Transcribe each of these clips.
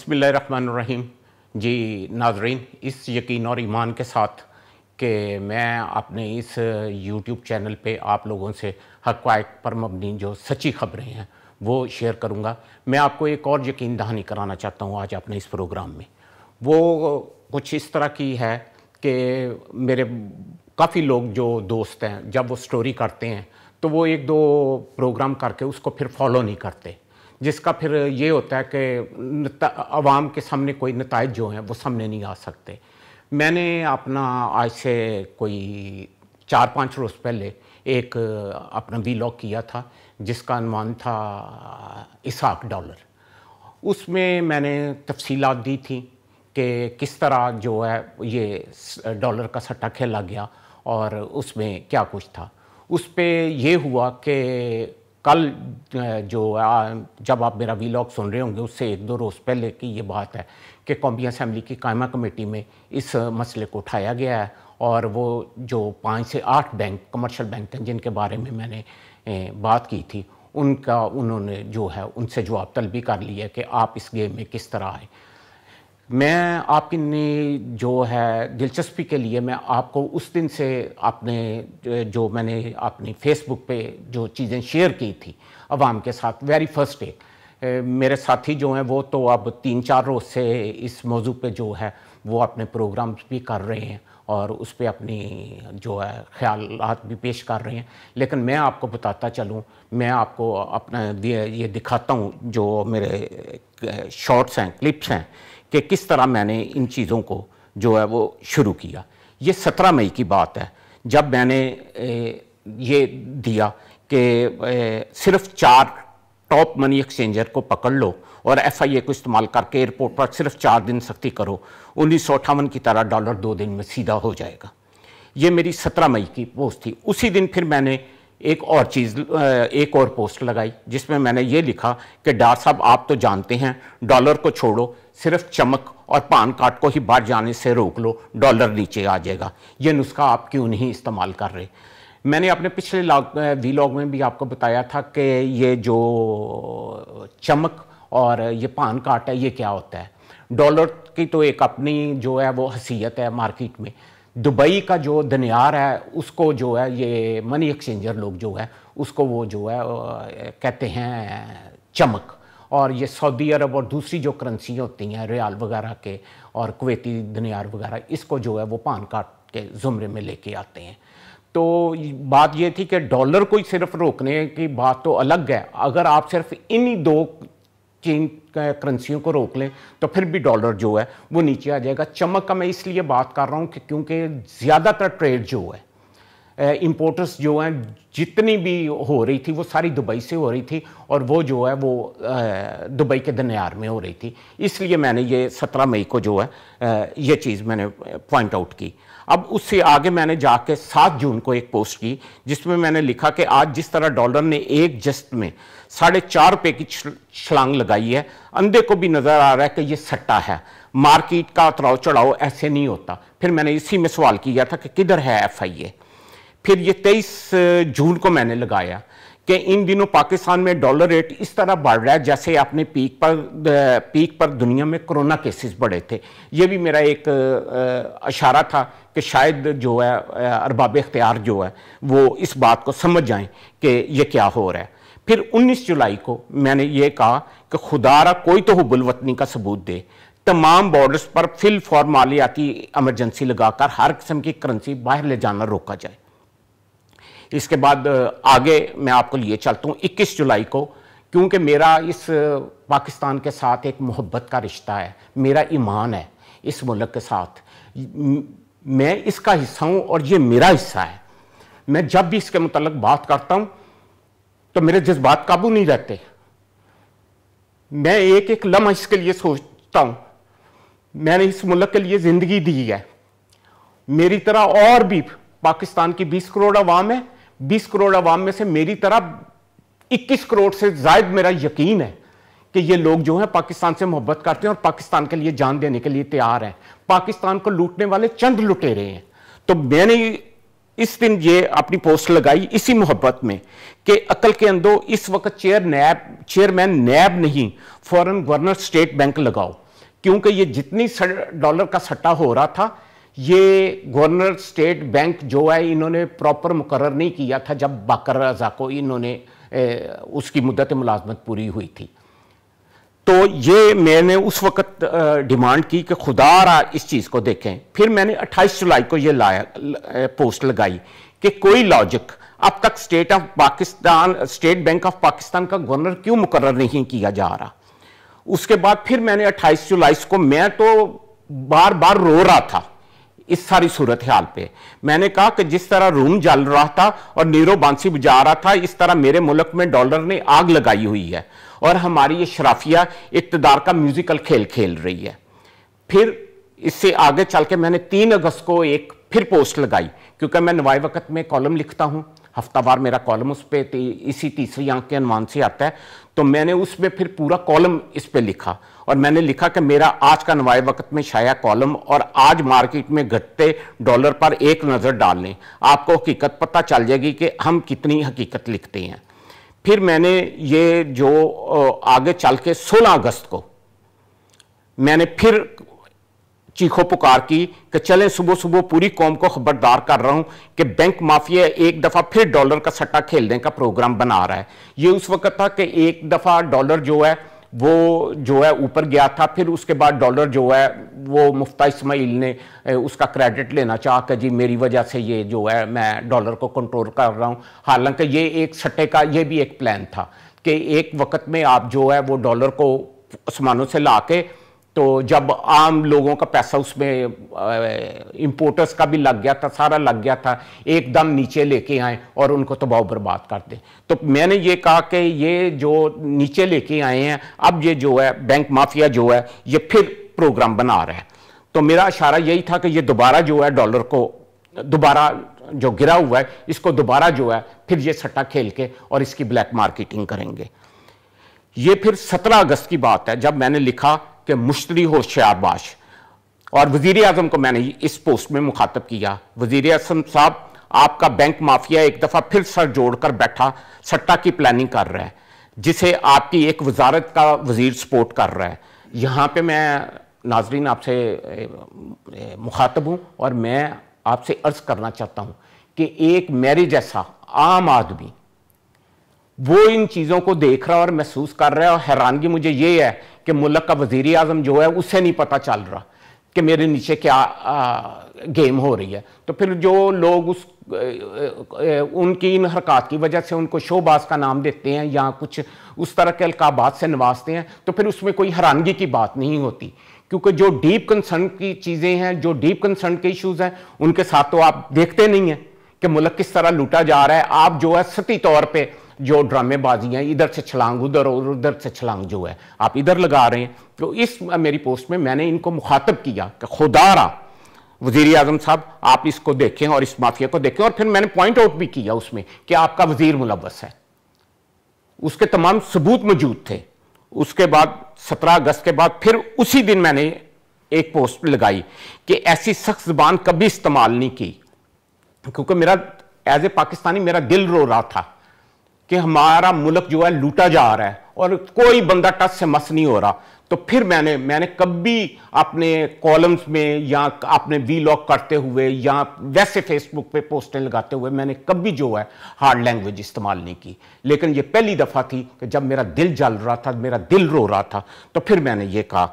बिस्मिल्लाहिर्रहमानिर्रहीम। जी नाज़रीन, इस यकीन और ईमान के साथ कि मैं अपने इस यूट्यूब चैनल पे आप लोगों से हक़ाइक़ पर मबनी जो सच्ची ख़बरें हैं वो शेयर करूँगा। मैं आपको एक और यकीन दहानी कराना चाहता हूँ आज अपने इस प्रोग्राम में। वो कुछ इस तरह की है कि मेरे काफ़ी लोग जो दोस्त हैं, जब वो स्टोरी करते हैं तो वो एक दो प्रोग्राम करके उसको फिर फॉलो नहीं करते, जिसका फिर ये होता है कि आवाम के सामने कोई नताइज जो हैं वो सामने नहीं आ सकते। मैंने अपना आज से कोई 4-5 रोज़ पहले एक अपना वीलॉग किया था जिसका अनुमान था इसहाक डॉलर। उसमें मैंने तफसीलात दी थी कि किस तरह जो है ये डॉलर का सट्टा खेला गया और उसमें क्या कुछ था। उस पे ये हुआ कि कल जो जब आप मेरा वीलॉग सुन रहे होंगे उससे 1-2 रोज़ पहले की ये बात है कि कौमी असम्बली की कायमा कमेटी में इस मसले को उठाया गया है और वो जो 5 से 8 बैंक कमर्शियल बैंक हैं जिनके बारे में मैंने बात की थी उनका उन्होंने जो है उनसे जवाब तलबी कर लिया कि आप इस गेम में किस तरह आए। मैं आपकी जो है दिलचस्पी के लिए मैं आपको उस दिन से अपने जो मैंने अपनी फेसबुक पे जो चीज़ें शेयर की थी अवाम के साथ वेरी फर्स्ट डे, मेरे साथी जो हैं वो तो अब 3-4 रोज़ से इस मौजू पे जो है वो अपने प्रोग्राम्स भी कर रहे हैं और उस पे अपनी जो है ख्यालात भी पेश कर रहे हैं। लेकिन मैं आपको बताता चलूँ, मैं आपको अपना ये दिखाता हूँ जो मेरे शॉर्ट्स हैं, क्लिप्स हैं कि किस तरह मैंने इन चीज़ों को जो है वो शुरू किया। ये 17 मई की बात है जब मैंने ये दिया कि सिर्फ 4 टॉप मनी एक्सचेंजर को पकड़ लो और FIA को इस्तेमाल करके एयरपोर्ट पर सिर्फ 4 दिन सख्ती करो, 1958 की तरह डॉलर 2 दिन में सीधा हो जाएगा। ये मेरी 17 मई की पोस्ट थी। उसी दिन फिर मैंने एक और पोस्ट लगाई जिसमें मैंने ये लिखा कि डॉक्टर साहब आप तो जानते हैं डॉलर को छोड़ो, सिर्फ चमक और पान कार्ड को ही बाहर जाने से रोक लो, डॉलर नीचे आ जाएगा। ये नुस्खा आप क्यों नहीं इस्तेमाल कर रहे। मैंने अपने पिछले वीलॉग में भी आपको बताया था कि ये जो चमक और ये पान कार्ड है ये क्या होता है। डॉलर की तो एक अपनी जो है वो हैसियत है मार्केट में। दुबई का जो दनियार है उसको जो है ये मनी एक्सचेंजर लोग जो है उसको वो जो है कहते हैं चमक, और ये सऊदी अरब और दूसरी जो करेंसी होती हैं रियाल वगैरह के और कुवैती दनियार वगैरह इसको जो है वो पान कार्ड के ज़ुमरे में लेके आते हैं। तो बात ये थी कि डॉलर को ही सिर्फ रोकने की बात तो अलग है, अगर आप सिर्फ इन्हीं 2 चीन करेंसियों को रोक लें तो फिर भी डॉलर जो है वो नीचे आ जाएगा। चमक का मैं इसलिए बात कर रहा हूँ कि क्योंकि ज़्यादातर ट्रेड जो है इंपोर्टर्स जो हैं जितनी भी हो रही थी वो सारी दुबई से हो रही थी और वो जो है वो दुबई के दनियार में हो रही थी। इसलिए मैंने ये 17 मई को जो है ये चीज़ मैंने पॉइंट आउट की। अब उससे आगे मैंने जाके 7 जून को एक पोस्ट की जिसमें मैंने लिखा कि आज जिस तरह डॉलर ने एक जस्त में 4.5 रुपये की छलांग लगाई है, अंधे को भी नज़र आ रहा है कि ये सट्टा है। मार्केट का उतराव चढ़ाव ऐसे नहीं होता। फिर मैंने इसी में सवाल किया था कि किधर है FIA। फिर ये 23 जून को मैंने लगाया कि इन दिनों पाकिस्तान में डॉलर रेट इस तरह बढ़ रहा है जैसे अपने पीक पर दुनिया में कोरोना केसेस बढ़े थे। ये भी मेरा एक इशारा था कि शायद जो है अरबाब इख्तियार जो है वो इस बात को समझ जाएं कि ये क्या हो रहा है। फिर 19 जुलाई को मैंने ये कहा कि खुदारा कोई तो हुब्बुल वतनी का सबूत दे, तमाम बॉर्डर्स पर फिल फॉर्मालियाती इमरजेंसी लगाकर हर किस्म की करेंसी बाहर ले जाना रोका जाए। इसके बाद आगे मैं आपको लिए चलता हूँ 21 जुलाई को, क्योंकि मेरा इस पाकिस्तान के साथ एक मोहब्बत का रिश्ता है, मेरा ईमान है इस मुल्क के साथ, मैं इसका हिस्सा हूँ और ये मेरा हिस्सा है। मैं जब भी इसके मुताल्लिक बात करता हूँ तो मेरे जज्बात काबू नहीं रहते। मैं एक लम्हा इसके लिए सोचता हूँ, मैंने इस मुल्क के लिए ज़िंदगी दी है। मेरी तरह और भी पाकिस्तान की 20 करोड़ अवाम है, 20 करोड़ अवाम में से मेरी तरह 21 करोड़ से ज़ायद मेरा यकीन है कि ये लोग जो हैं पाकिस्तान से मोहब्बत करते हैं और पाकिस्तान के लिए जान देने के लिए तैयार हैं। पाकिस्तान को लूटने वाले चंद लुटेरे हैं। तो मैंने इस दिन ये अपनी पोस्ट लगाई इसी मोहब्बत में कि अकल के अंदो इस वक्त चेयरमैन नैब नहीं फॉरेन गवर्नर स्टेट बैंक लगाओ। क्योंकि ये जितनी डॉलर का सट्टा हो रहा था, ये गवर्नर स्टेट बैंक जो है इन्होंने प्रॉपर मुकर्रर नहीं किया था जब बाकर रज़ा को इन्होंने उसकी मुद्दत मुलाजमत पूरी हुई थी। तो ये मैंने उस वक्त डिमांड की कि खुदा इस चीज़ को देखें। फिर मैंने 28 जुलाई को ये पोस्ट लगाई कि कोई लॉजिक, अब तक स्टेट बैंक ऑफ पाकिस्तान का गवर्नर क्यों मुकर्रर नहीं किया जा रहा। उसके बाद फिर मैंने 28 जुलाई को, मैं तो बार बार रो रहा था इस सारी सूरत हाल पे। मैंने कहा कि जिस तरह रूम जल रहा था और नीरो बांसी बजा रहा था, इस तरह मेरे मुल्क में डॉलर ने आग लगाई हुई है और हमारी ये शराफिया इक़्तिदार का म्यूजिकल खेल खेल रही है। फिर इससे आगे चल के मैंने 3 अगस्त को एक फिर पोस्ट लगाई, क्योंकि मैं नवाए वक्त में कॉलम लिखता हूं, हफ्तावार मेरा कॉलम उस पर इसी तीसरी आंख के अनुमान से आता है। तो मैंने उसमें फिर पूरा कॉलम इस पे लिखा और मैंने लिखा कि मेरा आज का नवाए वक्त में शाया कॉलम और आज मार्केट में घटते डॉलर पर एक नज़र डाल लें, आपको हकीकत पता चल जाएगी कि हम कितनी हकीकत लिखते हैं। फिर मैंने ये जो आगे चल के 16 अगस्त को मैंने फिर चीखो पुकार की कि चलें सुबह सुबह पूरी कौम को खबरदार कर रहा हूं कि बैंक माफिया एक दफ़ा फिर डॉलर का सट्टा खेलने का प्रोग्राम बना रहा है। ये उस वक्त था कि एक दफ़ा डॉलर जो है वो जो है ऊपर गया था, फिर उसके बाद डॉलर जो है वो मुफ्ता इस्माइल ने उसका क्रेडिट लेना चाहा कि जी मेरी वजह से ये जो है मैं डॉलर को कंट्रोल कर रहा हूँ। हालांकि ये एक सट्टे का ये भी एक प्लान था कि एक वक्त में आप जो है वो डॉलर को आसमानों से ला के, तो जब आम लोगों का पैसा उसमें इंपोर्टर्स का भी लग गया था, सारा लग गया था, एकदम नीचे लेके आए और उनको तबाह बर्बाद कर दें। तो मैंने ये कहा कि ये जो नीचे लेके आए हैं, अब ये जो है बैंक माफिया जो है ये फिर प्रोग्राम बना रहा है। तो मेरा इशारा यही था कि ये दोबारा जो है डॉलर को दोबारा जो गिरा हुआ है इसको दोबारा जो है फिर ये सट्टा खेल के और इसकी ब्लैक मार्केटिंग करेंगे। ये फिर 17 अगस्त की बात है जब मैंने लिखा कि मुश्तरी होशियार बाश, और वजीर आजम को मैंने इस पोस्ट में मुखातब किया, वजीर आजम साहब आपका बैंक माफिया एक दफा फिर सर जोड़कर बैठा सट्टा की प्लानिंग कर रहा है जिसे आपकी एक वजारत का वजीर सपोर्ट कर रहा है। यहां पे मैं नाजरीन आपसे मुखातब हूं और मैं आपसे अर्ज करना चाहता हूं कि एक मेरे जैसा आम आदमी वो इन चीज़ों को देख रहा है और महसूस कर रहा है, और हैरानगी मुझे ये है कि मुल्क का वजीर आजम जो है उससे नहीं पता चल रहा कि मेरे नीचे क्या गेम हो रही है। तो फिर जो लोग उनकी इन हरकत की वजह से उनको शोबाज का नाम देते हैं या कुछ उस तरह के अलकाबात से नवाजते हैं, तो फिर उसमें कोई हैरानगी की बात नहीं होती, क्योंकि जो डीप कंसर्न की चीज़ें हैं, जो डीप कंसर्न के इशूज़ हैं, उनके साथ तो आप देखते नहीं हैं कि मुल्क किस तरह लूटा जा रहा है। आप जो है सती तौर पर जो ड्रामेबाजियाँ इधर से छलांग उधर और उधर से छलांग जो है आप इधर लगा रहे हैं। तो इस मेरी पोस्ट में मैंने इनको मुखातब किया कि खुदारा वजीर आजम साहब आप इसको देखें और इस माफिया को देखें, और फिर मैंने पॉइंट आउट भी किया उसमें कि आपका वजीर मुलव्वस है, उसके तमाम सबूत मौजूद थे। उसके बाद 17 अगस्त के बाद फिर उसी दिन मैंने एक पोस्ट लगाई कि ऐसी सख्त जुबान कभी इस्तेमाल नहीं की, क्योंकि मेरा एज ए पाकिस्तानी मेरा दिल रो रहा था कि हमारा मुल्क जो है लूटा जा रहा है और कोई बंदा टच से मस नहीं हो रहा। तो फिर मैंने कभी अपने कॉलम्स में या अपने वीलॉग करते हुए या वैसे फेसबुक पे पोस्टें लगाते हुए मैंने कभी जो है हार्ड लैंग्वेज इस्तेमाल नहीं की। लेकिन ये पहली दफ़ा थी कि जब मेरा दिल जल रहा था, मेरा दिल रो रहा था, तो फिर मैंने ये कहा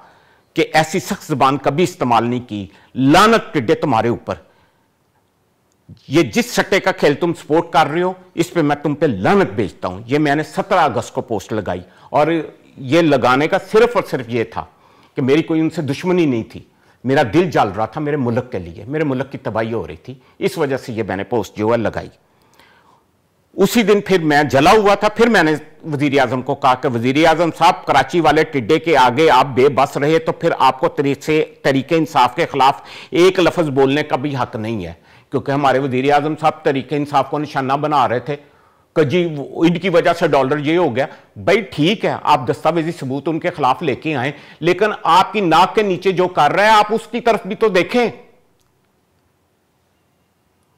कि ऐसी सख्त ज़बान कभी इस्तेमाल नहीं की, लानत टिड्डे तुम्हारे ऊपर, ये जिस सट्टे का खेल तुम सपोर्ट कर रहे हो इस पे मैं तुम पे लानत भेजता हूं। ये मैंने 17 अगस्त को पोस्ट लगाई, और ये लगाने का सिर्फ और सिर्फ ये था कि मेरी कोई उनसे दुश्मनी नहीं थी, मेरा दिल जल रहा था मेरे मुल्क के लिए, मेरे मुल्क की तबाही हो रही थी, इस वजह से ये मैंने पोस्ट जो है लगाई। उसी दिन फिर मैं जला हुआ था, फिर मैंने वजीर आजम को कहा कि वजीर आजम साहब कराची वाले टिड्डे के आगे आप बेबस रहे तो फिर आपको तरीके इंसाफ के खिलाफ एक लफ्ज बोलने का भी हक नहीं है, क्योंकि हमारे वजीर आजम साहब तरीके इंसाफ को निशाना बना रहे थे कि जी इनकी वजह से डॉलर ये हो गया। भाई ठीक है, आप दस्तावेजी सबूत उनके खिलाफ लेके आए, लेकिन आपकी नाक के नीचे जो कर रहा है आप उसकी तरफ भी तो देखें।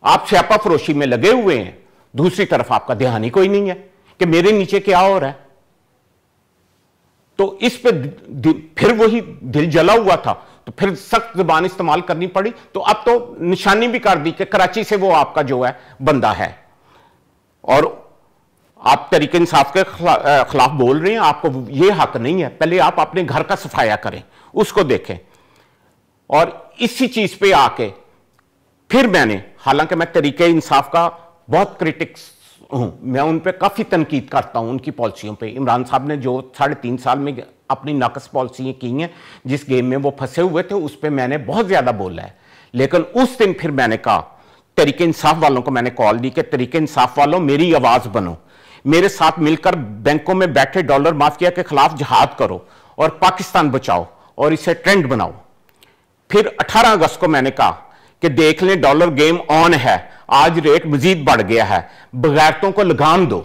आप स्यापा फरोशी में लगे हुए हैं, दूसरी तरफ आपका ध्यान ही कोई नहीं है कि मेरे नीचे क्या हो रहा है। تو اس پہ پھر وہی دل جلا ہوا تھا تو پھر سخت زبان استعمال کرنی پڑی. تو اب تو نشانی بھی کر دی کہ کراچی سے وہ آپ کا جو ہے بندہ ہے اور آپ تحریک انصاف کے خلاف بول رہے ہیں. آپ کو یہ حق نہیں ہے. پہلے آپ اپنے گھر کا صفایا کریں, اس کو دیکھیں. اور اسی چیز پہ آ کے پھر میں نے, حالانکہ میں تحریک انصاف کا بہت کرٹکس ہوں, میں ان پہ کافی تنقید کرتا ہوں ان کی پالیسیوں پہ. عمران صاحب نے جو 3.5 سال میں اپنی ناقص پالیسیاں کی ہیں, جس گیم میں وہ پھنسے ہوئے تھے, اس پہ میں نے بہت زیادہ بولا ہے. لیکن اس دن پھر میں نے کہا, تحریک انصاف والوں کو میں نے کال دی کہ تحریک انصاف والوں میری آواز بنو, میرے ساتھ مل کر بینکوں میں بیٹھے ڈالر مافیا کے خلاف جہاد کرو اور پاکستان بچاؤ اور اسے ٹرینڈ بناؤ. پھر 18 اگست کو میں نے کہا کہ دیکھ لیں ڈالر گیم آن ہے, آج ریٹ مزید بڑھ گیا ہے, بغیرتوں کو لگام دو.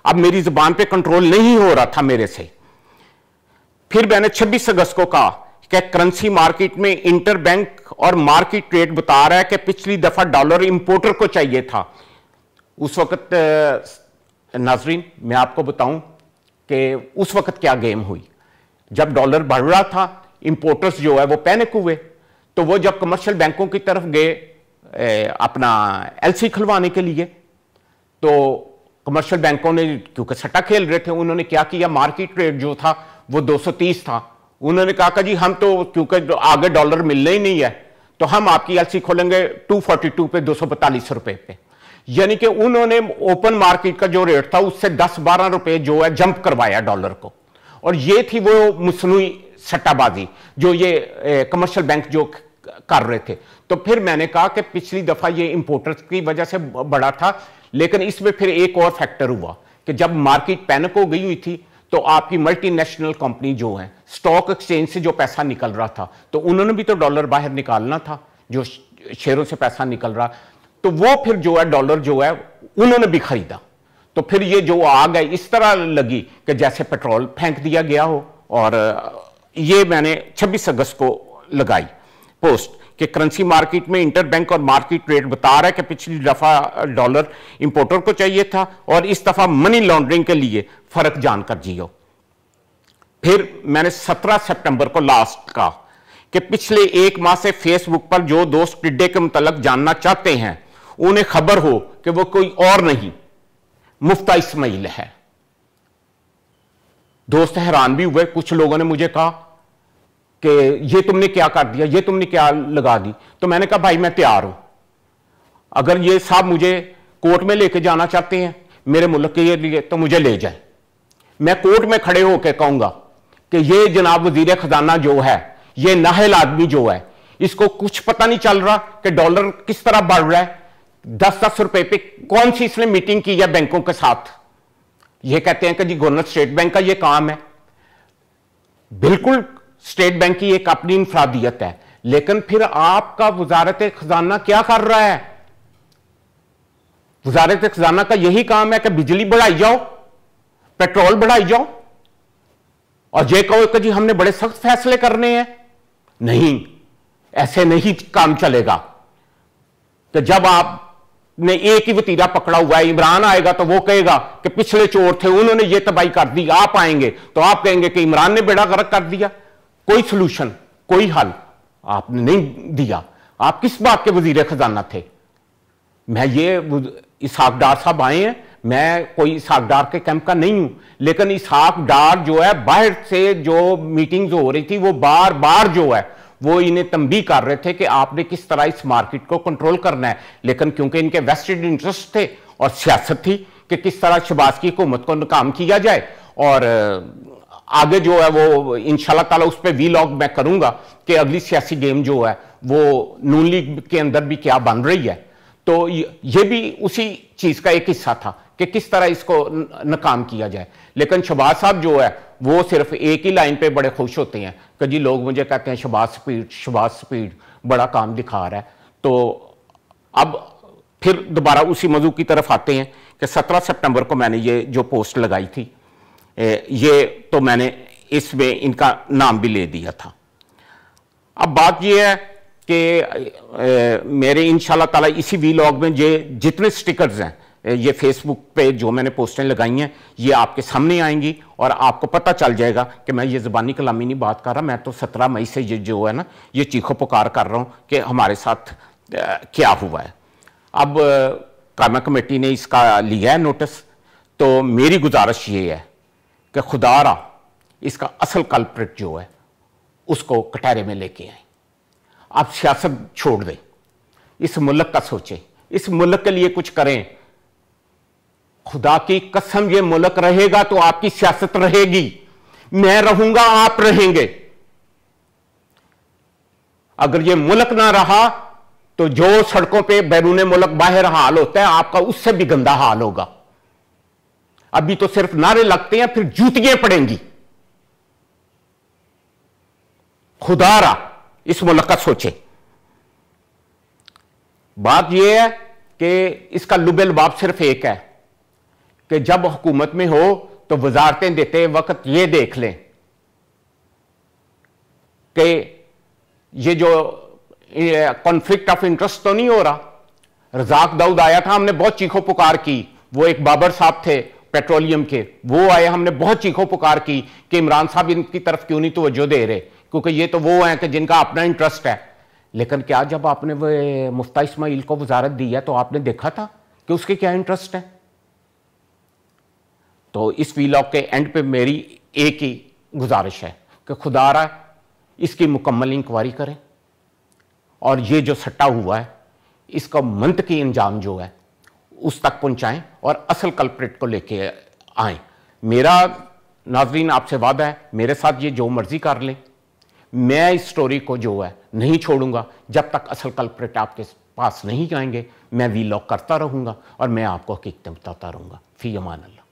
اب میری زبان پہ کنٹرول نہیں ہو رہا تھا میرے سے. پھر میں نے 26 اگست کو کہا کہ کرنسی مارکیٹ میں انٹر بینک اور مارکیٹ ریٹ بتا رہا ہے کہ پچھلی دفعہ ڈالر امپورٹر کو چاہیے تھا. اس وقت ناظرین میں آپ کو بتاؤں کہ اس وقت کیا گیم ہوئی. جب ڈالر بڑھ رہا تھا, امپورٹرز جو ہے وہ پینک ہوئے, تو وہ جب کمرشل بینکوں کی طرف گئے اپنا ایل سی کھلوانے کے لیے, تو کمرشل بینکوں نے کیونکہ سٹا کھیل رہے تھے, انہوں نے کیا کیا, مارکیٹ ریٹ جو تھا وہ 230 تھا, انہوں نے کہا کہ جی ہم تو کیونکہ آگے ڈالر ملنا ہی نہیں ہے تو ہم آپ کی ایل سی کھولیں گے 242 پہ, 242 روپے پہ. یعنی کہ انہوں نے اوپن مارکیٹ کا جو ریٹ تھا اس سے 10-12 روپے جو ہے جمپ کروایا ڈالر کو. اور یہ تھی وہ مصنوعی سٹا بازی جو یہ کمرشل بینک جو کر رہے تھے. تو پھر میں نے کہا کہ پچھلی دفعہ یہ امپورٹرز کی وجہ سے بڑا تھا, لیکن اس میں پھر ایک اور فیکٹر ہوا کہ جب مارکیٹ پینک ہو گئی ہوئی تھی تو آپ کی ملٹی نیشنل کمپنی جو ہیں, سٹاک ایکسچینج سے جو پیسہ نکل رہا تھا, تو انہوں نے بھی تو ڈالر باہر نکالنا تھا, جو شیئروں سے پیسہ نکل رہا, تو وہ پھر جو ہے ڈالر جو ہے انہوں نے بھی خریدا. تو پھر یہ جو آگ ہے اس طرح لگی کہ جیسے پیٹرول پھینک دیا گیا ہو. اور یہ میں نے 26 اگست کو لگائی پوسٹ کہ کرنسی مارکیٹ میں انٹر بینک اور مارکیٹ ریٹ بتا رہا ہے کہ پچھلی دفعہ ڈالر امپورٹر کو چاہیے تھا اور اس دفعہ منی لانڈرنگ کے لیے فرق جان کر جیو. پھر میں نے 17 سپٹمبر کو لاسٹ کہا کہ پچھلے 1 ماہ سے فیس بک پر جو دوست ٹڈے کے متعلق جاننا چاہتے ہیں انہیں خبر ہو کہ وہ کوئی اور نہیں, مفتہ اسماعیل ہے. دوست حیران بھی ہوئے, کچھ لوگوں نے مجھے کہا کہ یہ تم نے کیا کر دیا, یہ تم نے کیا لگا دی. تو میں نے کہا بھائی میں تیار ہوں, اگر یہ صاحب مجھے کورٹ میں لے کے جانا چاہتے ہیں میرے ملک کے لیے تو مجھے لے جائیں. میں کورٹ میں کھڑے ہو کے کہوں گا کہ یہ جناب وزیر خزانہ جو ہے, یہ نااہل آدمی جو ہے, اس کو کچھ پتہ نہیں چل رہا کہ ڈالر کس طرح بڑھ رہا ہے. 10-10 روپے پہ کون سی اس نے میٹنگ کی ہے بینکوں کے ساتھ. یہ کہتے ہیں کہ جی گورنر اسٹیٹ بینک کا یہ کام ہے. بالکل اسٹیٹ بینک کی ایک اپنی انفرادیت ہے, لیکن پھر آپ کا وزارت خزانہ کیا کر رہا ہے؟ وزارت خزانہ کا یہی کام ہے کہ بجلی بڑھائی جاؤ, پیٹرول بڑھائی جاؤ, اور یہ کہو کہ جی ہم نے بڑے سخت فیصلے کرنے ہیں. نہیں, ایسے نہیں کام چلے گا. کہ جب آپ نے ایک ہی وتیرا پکڑا ہوا ہے, عمران آئے گا تو وہ کہے گا کہ پچھلے چور تھے انہوں نے یہ تباہی کر دی, آپ آئیں گے تو آپ کہیں گے کہ عمران نے بیڑا غرق کر دیا. کوئی سلوشن, کوئی حل آپ نے نہیں دیا. آپ کس بات کے وزیر خزانہ تھے؟ میں یہ اسحاق ڈار صاحب آئے ہیں, میں کوئی اسحاق ڈار کے کیمپ کا نہیں ہوں, لیکن اسحاق ڈار جو ہے باہر سے جو میٹنگز ہو رہی تھی وہ بار بار جو ہے وہ انہیں تنبیہ کر رہے تھے کہ آپ نے کس طرح اس مارکیٹ کو کنٹرول کرنا ہے. لیکن کیونکہ ان کے ویسٹڈ انٹرسٹ تھے اور سیاست تھی کہ کس طرح شہباز کی حکومت کو ناکام کیا جائے. اور آگے جو ہے وہ انشاءاللہ تعالی اس پہ ویلاگ میں کروں گا کہ اگلی سیاسی گیم جو ہے وہ نون لیگ کے اندر بھی کیا بن رہی ہے. تو یہ بھی اسی چیز کا ایک حصہ تھا کہ کس طرح اس کو ناکام کیا جائے. لیکن شہباز صاحب جو ہے وہ صرف ایک ہی لائن پہ بڑے خوش ہوتے ہیں کہ جی لوگ مجھے کہتے ہیں شہباز سپیڈ بڑا کام دکھا رہا ہے. تو اب پھر دوبارہ اسی موضوع کی طرف آتے ہیں کہ 17 سپٹمبر کو میں نے یہ جو پوسٹ لگائی تھی, یہ تو میں نے اس میں ان کا نام بھی لے دیا تھا. اب بات یہ ہے کہ میرے انشاءاللہ تعالی اسی ویلاگ میں جتنے سٹیکرز ہیں یہ فیس بک پہ جو میں نے پوسٹیں لگائی ہیں یہ آپ کے سامنے آئیں گی اور آپ کو پتہ چل جائے گا کہ میں یہ زبانی کلامی نہیں بات کر رہا، میں تو 17 مئی سے یہ جو ہے نا یہ چیخو پکار کر رہا ہوں کہ ہمارے ساتھ کیا ہوا ہے۔ اب قائمہ کمیٹی نے اس کا لیا ہے نوٹس، تو میری گزارش یہ ہے کہ خدا را اس کا اصل کلپریٹ جو ہے اس کو کٹہرے میں لے کے آئیں۔ آپ سیاست چھوڑ دیں، اس ملک کا سوچیں، اس ملک کے لیے کچھ کریں۔ خدا کی قسم یہ ملک رہے گا تو آپ کی سیاست رہے گی، میں رہوں گا آپ رہیں گے۔ اگر یہ ملک نہ رہا تو جو سڑکوں پہ بیرون ملک باہر حال ہوتا ہے آپ کا اس سے بھی گندا حال ہوگا۔ ابھی تو صرف نعرے لگتے ہیں، پھر جوتیاں پڑیں گی۔ خدا را اس ملک کا سوچے۔ بات یہ ہے کہ اس کا لب لباب صرف ایک ہے کہ جب حکومت میں ہو تو وزارتیں دیتے وقت یہ دیکھ لیں کہ یہ جو کانفلکٹ آف انٹرسٹ تو نہیں ہو رہا۔ رزاق داؤد آیا تھا، ہم نے بہت چیخو پکار کی، وہ ایک بابر صاحب تھے پیٹرولیم کے، وہ آئے، ہم نے بہت چیخو پکار کی کہ عمران صاحب ان کی طرف کیوں نہیں توجہ دے رہے، کیونکہ یہ تو وہ ہیں کہ جن کا اپنا انٹرسٹ ہے۔ لیکن کیا جب آپ نے وہ مفتاح اسماعیل کو وزارت دی ہے تو آپ نے دیکھا تھا کہ اس کے کیا انٹرسٹ ہے؟ تو اس ویلاگ کے اینڈ پہ میری ایک ہی گزارش ہے کہ خدا را اس کی مکمل انکوائری کریں اور یہ جو سٹا ہوا ہے اس کا منطقی انجام جو ہے اس تک پہنچائیں اور اصل کلپریٹ کو لے کے آئیں۔ میرا ناظرین آپ سے وعدہ ہے، میرے ساتھ یہ جو مرضی کر لیں، میں اس سٹوری کو جو ہے نہیں چھوڑوں گا جب تک اصل کلپریٹ آپ کے پاس نہیں آئیں گے۔ میں ویلاگ کرتا رہوں گا اور میں آپ کو حقیقتیں بتاتا رہوں گا۔ فی امان اللہ۔